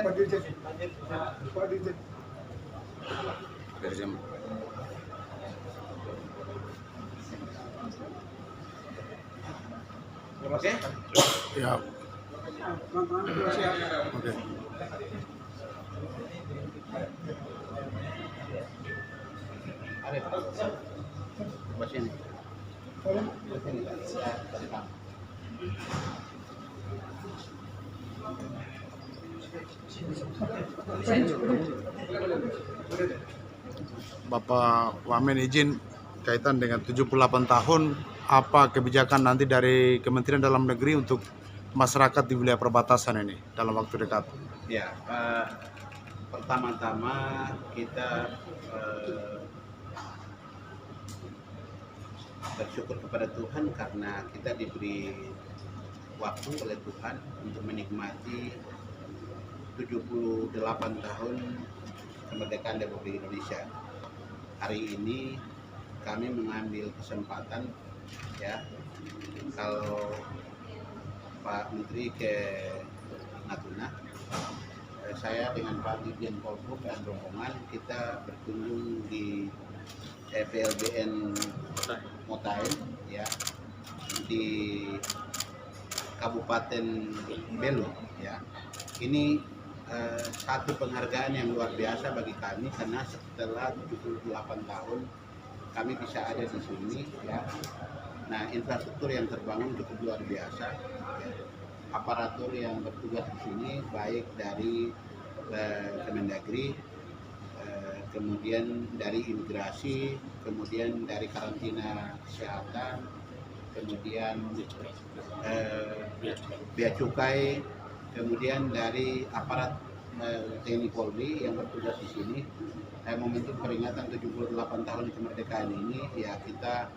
Pak Dirjen. Pak Dirjen. Dirjen. Oke? Ya. Siap. Oke. Arif. Coba sini. Bapak Wamen izin kaitan dengan 78 tahun, apa kebijakan nanti dari Kementerian Dalam Negeri untuk masyarakat di wilayah perbatasan ini dalam waktu dekat? Ya, pertama-tama kita bersyukur kepada Tuhan karena kita diberi waktu oleh Tuhan untuk menikmati 78 tahun kemerdekaan Republik Indonesia. Hari ini kami mengambil kesempatan, ya, kalau Pak Menteri ke Natuna, saya dengan Pak Dirjen Polhum dan rombongan kita berkunjung di PLBN Motaen, ya, di Kabupaten Belu, ya. Ini satu penghargaan yang luar biasa bagi kami karena setelah 78 tahun kami bisa ada di sini, ya. Nah, infrastruktur yang terbangun cukup luar biasa, ya. Aparatur yang bertugas di sini baik dari Kemendagri, kemudian dari imigrasi, kemudian dari karantina kesehatan, kemudian bea cukai, kemudian dari aparat TNI Polri yang bertugas di sini. Momentum peringatan 78 tahun kemerdekaan ini, ya, kita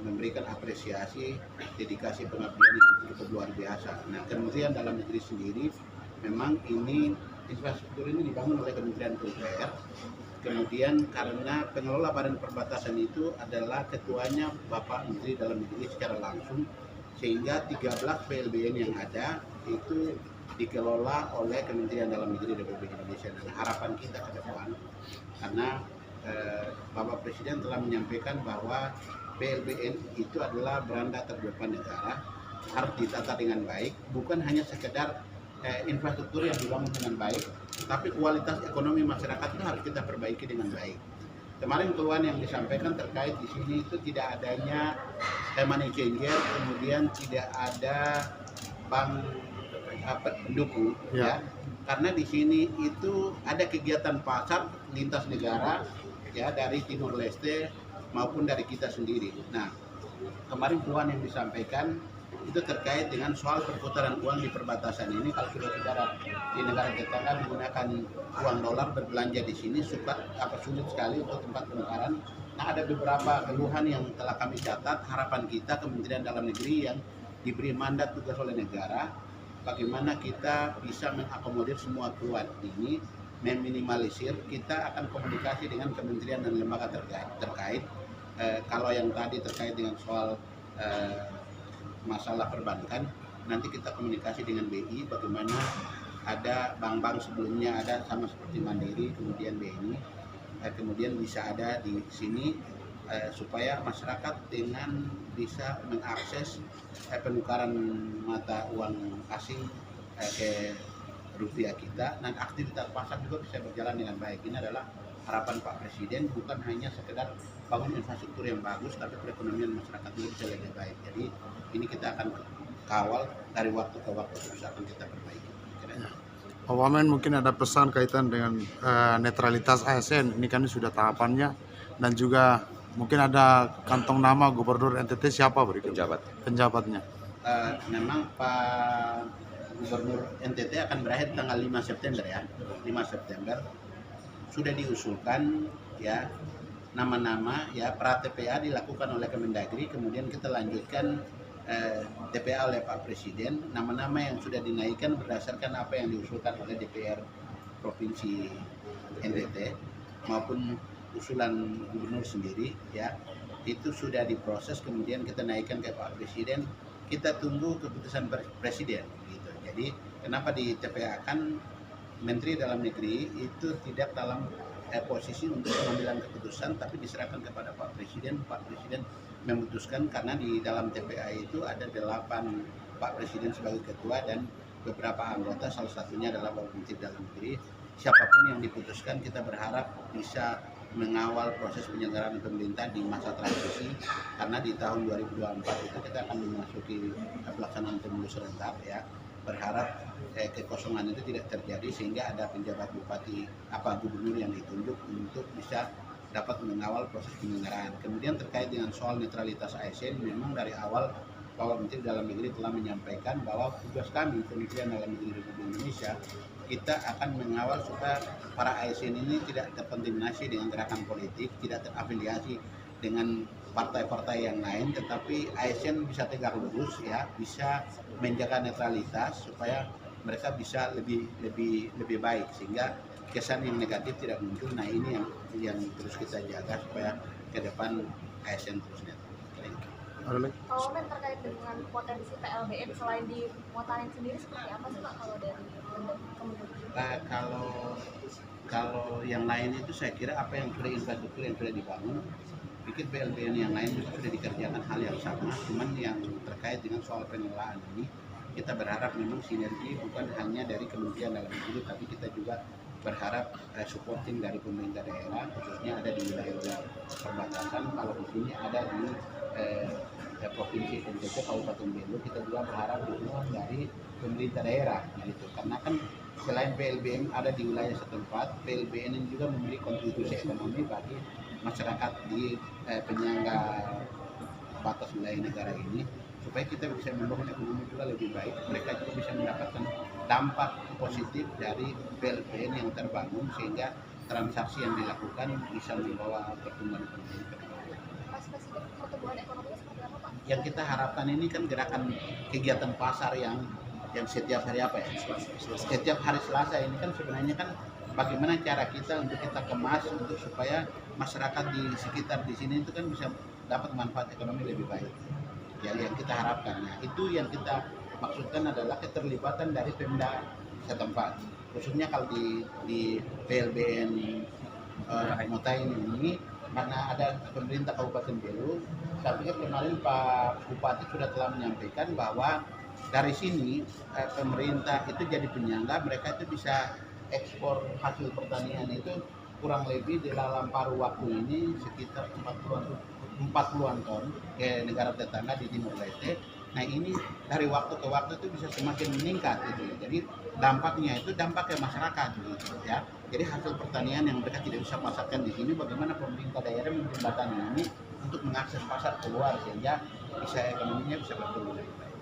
memberikan apresiasi, dedikasi pengabdian yang cukup luar biasa. Nah, Kementerian Dalam Negeri sendiri memang ini infrastruktur ini dibangun oleh Kementerian PUPR. Kemudian karena pengelola badan perbatasan itu adalah ketuanya Bapak Menteri Dalam Negeri secara langsung, sehingga 13 PLBN yang ada itu dikelola oleh Kementerian Dalam Negeri Republik Indonesia. Dan harapan kita ke depan, karena Bapak Presiden telah menyampaikan bahwa PLBN itu adalah beranda terdepan negara, harus ditata dengan baik, bukan hanya sekedar infrastruktur yang dibangun dengan baik, tapi kualitas ekonomi masyarakat itu harus kita perbaiki dengan baik. Kemarin keluhan yang disampaikan terkait di sini itu tidak adanya money changer, kemudian tidak ada bank pendukung, ya. Karena di sini itu ada kegiatan pasar lintas negara, ya, dari Timur Leste maupun dari kita sendiri. Nah, kemarin keluhan yang disampaikan itu terkait dengan soal perputaran uang di perbatasan ini. Kalau sudah bicara di negara tetangga menggunakan uang dolar berbelanja di sini sulit sekali untuk tempat penukaran. Nah, ada beberapa keluhan yang telah kami catat. Harapan kita Kementerian Dalam Negeri yang diberi mandat tugas oleh negara, bagaimana kita bisa mengakomodir semua keluhan ini, meminimalisir. Kita akan komunikasi dengan kementerian dan lembaga terkait. Kalau yang tadi terkait dengan soal masalah perbankan, nanti kita komunikasi dengan BI, bagaimana ada bank-bank sebelumnya ada sama seperti Mandiri, kemudian BNI, kemudian bisa ada di sini, supaya masyarakat dengan bisa mengakses penukaran mata uang asing ke rupiah kita, dan aktivitas pasar juga bisa berjalan dengan baik. Ini adalah harapan Pak Presiden, bukan hanya sekedar bangun infrastruktur yang bagus, tapi perekonomian masyarakat juga bisa lebih baik. Jadi ini kita akan kawal dari waktu ke waktu, terus akan kita perbaiki. Pak Wamen, mungkin ada pesan kaitan dengan netralitas ASN, ini kan sudah tahapannya, dan juga mungkin ada kantong nama Gubernur NTT siapa berikut? Penjabatnya. Memang Pak Gubernur NTT akan berakhir tanggal 5 September, ya. 5 September sudah diusulkan, ya, nama-nama, ya, pra TPA dilakukan oleh Kemendagri, kemudian kita lanjutkan TPA oleh Pak Presiden. Nama-nama yang sudah dinaikkan berdasarkan apa yang diusulkan oleh DPR Provinsi NTT maupun usulan gubernur sendiri, ya, itu sudah diproses, kemudian kita naikkan ke Pak Presiden. Kita tunggu keputusan Presiden, gitu. Jadi Kenapa di TPA? Kan Menteri Dalam Negeri itu tidak dalam posisi untuk pengambilan keputusan, tapi diserahkan kepada Pak Presiden. Pak Presiden memutuskan karena di dalam TPA itu ada 8 Pak Presiden sebagai ketua dan beberapa anggota, salah satunya adalah Bapak Menteri Dalam Negeri. Siapapun yang diputuskan, kita berharap bisa mengawal proses penyelenggaraan pemerintah di masa transisi, karena di tahun 2024 itu kita akan memasuki pelaksanaan pemilu serentak ya. Berharap kekosongan itu tidak terjadi sehingga ada penjabat bupati gubernur yang ditunjuk untuk bisa dapat mengawal proses penyelenggaraan. Kemudian terkait dengan soal netralitas ASN, memang dari awal Bapak Menteri Dalam Negeri telah menyampaikan bahwa tugas kami Kementerian Dalam Negeri Republik Indonesia, kita akan mengawal supaya para ASN ini tidak terkontaminasi dengan gerakan politik, tidak terafiliasi dengan partai-partai yang lain, tetapi ASN bisa tegak lurus ya, bisa menjaga netralitas supaya mereka bisa lebih baik sehingga kesan yang negatif tidak muncul. Nah, ini yang terus kita jaga supaya ke depan ASN terus netral. Ada lagi? Kalau men terkait dengan potensi PLBN selain di Motarin sendiri seperti apa sih Pak kalau dari Kementerian? Kalau yang lain itu saya kira apa yang sudah infrastruktur yang sudah dibangun, bikin PLBN yang lain juga sudah dikerjakan hal yang sama. Cuman yang terkait dengan soal pengelolaan ini, kita berharap memang sinergi bukan hanya dari Kementerian Dalam Negeri, tapi kita juga berharap supporting dari pemerintah daerah, khususnya ada di wilayah perbatasan. Kalau di sini ada di provinsi NTT Kabupaten Belu, kita juga berharap dukungan dari pemerintah daerah gitu. Karena kan selain PLBN ada di wilayah setempat, PLBN ini juga memberi kontribusi ekonomi bagi masyarakat di penyangga batas wilayah negara ini, supaya kita bisa mendorong ekonomi juga lebih baik. Mereka juga bisa mendapatkan dampak positif dari PLBN yang terbangun sehingga transaksi yang dilakukan bisa membawa pertumbuhan ekonomi ke depan. Spesifik pertumbuhan ekonomi seperti apa Pak? Yang kita harapkan ini kan gerakan kegiatan pasar yang setiap hari apa ya? Setiap hari Selasa ini kan sebenarnya kan bagaimana cara kita untuk kita kemas untuk supaya masyarakat di sekitar di sini itu kan bisa dapat manfaat ekonomi lebih baik. Ya, yang kita harapkan. Nah, itu yang kita maksudkan adalah keterlibatan dari Pemda setempat. Khususnya kalau di PLBN Motarin ini, karena ada pemerintah Kabupaten Belu, saya pikir kemarin Pak Bupati sudah telah menyampaikan bahwa dari sini pemerintah itu jadi penyangga, mereka itu bisa ekspor hasil pertanian itu kurang lebih di dalam paruh waktu ini sekitar 40-an ton ke negara tetangga di Timur Leste. Nah, ini dari waktu ke waktu itu bisa semakin meningkat gitu. Jadi dampaknya itu dampak ke masyarakat gitu ya. Jadi hasil pertanian yang mereka tidak bisa pasarkan di sini, bagaimana pemerintah daerah menjembatani ini untuk mengakses pasar keluar sehingga bisa ekonominya bisa bertumbuh lebih baik.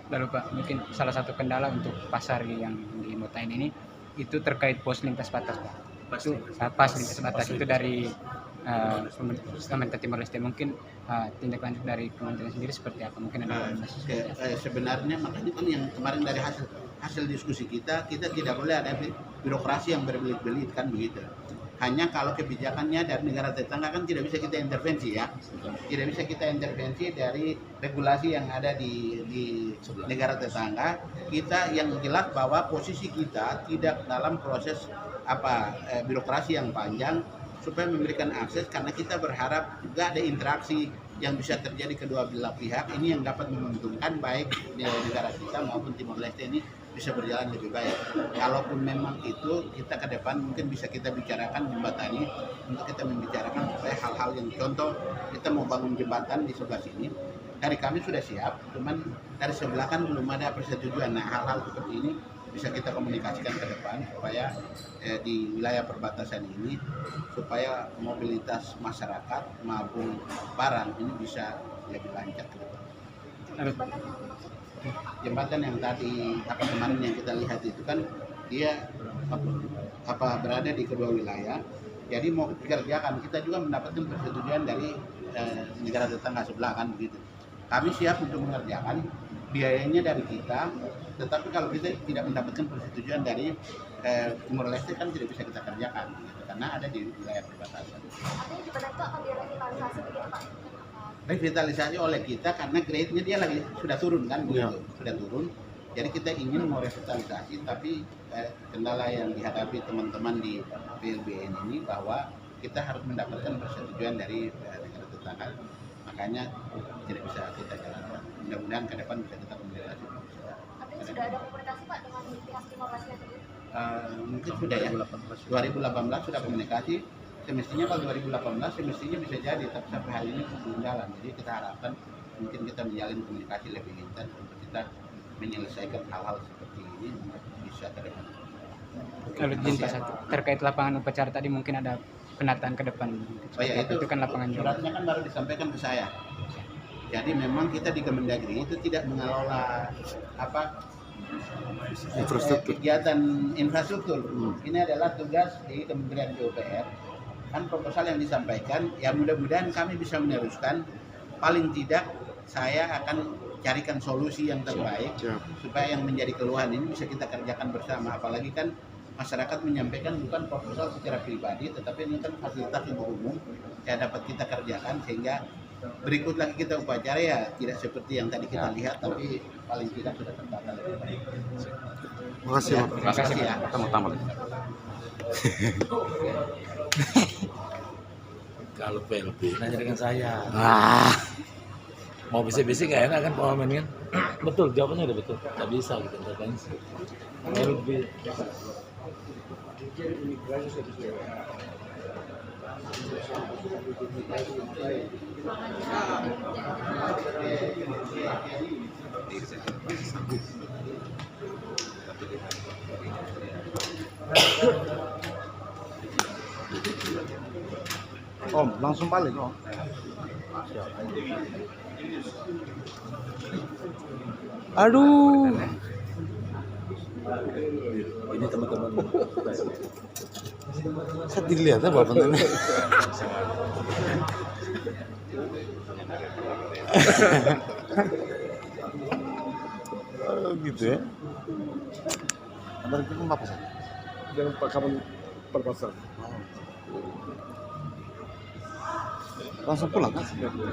Lalu Pak, mungkin salah satu kendala untuk pasar yang di Motarin ini itu terkait pos lintas batas Pak. Itu pas lintas batas itu dari Kementerian Timor Leste, mungkin tindak lanjut dari kementerian sendiri seperti apa? Mungkin ada sebenarnya makanya kan yang kemarin dari hasil diskusi kita tidak boleh ada birokrasi yang berbelit-belit kan begitu. Hanya kalau kebijakannya dari negara tetangga kan tidak bisa kita intervensi ya. Tidak bisa kita intervensi dari regulasi yang ada di negara tetangga. Kita yang jelas bahwa posisi kita tidak dalam proses birokrasi yang panjang supaya memberikan akses, karena kita berharap juga ada interaksi yang bisa terjadi kedua belah pihak ini yang dapat menguntungkan baik di negara kita maupun Timor Leste ini bisa berjalan lebih baik. Kalaupun memang itu kita ke depan mungkin bisa kita bicarakan jembatani untuk kita membicarakan supaya hal-hal yang contoh kita mau bangun jembatan di sebelah sini, dari kami sudah siap, cuman dari sebelah kan belum ada persetujuan. Nah, hal-hal seperti ini bisa kita komunikasikan ke depan supaya di wilayah perbatasan ini supaya mobilitas masyarakat maupun barang ini bisa lebih lancar ke depan. Jembatan yang tadi kemarin yang kita lihat itu kan dia berada di kedua wilayah. Jadi mau dikerjakan, kita juga mendapatkan persetujuan dari negara tetangga sebelah kan begitu. Kami siap untuk mengerjakan, biayanya dari kita, tetapi kalau kita tidak mendapatkan persetujuan dari Timor Leste kan tidak bisa kita kerjakan gitu, karena ada di wilayah perbatasan. Artinya jembatan itu akan direvitalisasi begitu Pak? Revitalisasi oleh kita karena grade-nya dia lagi sudah turun kan begitu, sudah turun. Jadi kita ingin mau revitalisasi, tapi kendala yang dihadapi teman-teman di PLBN ini bahwa kita harus mendapatkan persetujuan dari negara tetangga, makanya tidak bisa kita jalankan. Mudah-mudahan ke depan bisa kita komunikasi. Artinya sudah ada komunikasi Pak dengan pihak 15 tersebut? Mungkin sudah ya. 2018 sudah komunikasi. Semestinya kalau 2018 semestinya bisa jadi, tapi sampai hari ini belum jalan. Jadi kita harapkan mungkin kita menjalin komunikasi lebih intens untuk kita menyelesaikan hal-hal seperti ini bisa ke depan. Kalau izin Pak Satu, terkait lapangan upacara tadi mungkin ada penataan ke depan. Oh ya, itu kan lapangan juga. suratnya kan baru disampaikan ke saya. Jadi memang kita di Kemendagri itu tidak mengelola Infrastruktur. kegiatan infrastruktur. Ini adalah tugas di Kementerian PUPR. Kan proposal yang disampaikan, ya mudah-mudahan kami bisa meneruskan. Paling tidak saya akan carikan solusi yang terbaik supaya yang menjadi keluhan ini bisa kita kerjakan bersama. Apalagi kan masyarakat menyampaikan bukan proposal secara pribadi, tetapi ini kan fasilitas untuk umum yang dapat kita kerjakan, sehingga berikut lagi kita upacara ya tidak seperti yang tadi kita lihat, tapi paling tidak sudah tertata lebih baik. Terima kasih, Pak. Terima kasih ya. Kita mau tambah. Kalau PLB nanya dengan saya, Ah, mau bisik-bisik gak enak kan Pak Wamen kan? Betul, jawabannya udah betul. Gak bisa kita intervensi. PLB. Om, langsung balik Om. Aduh. Ini teman-teman. Saya dilihat ya Bapak ini. Oh, gitu ya. Ada itu apa sih? Jangan Pak kapan perpasang. Langsung pulang kan?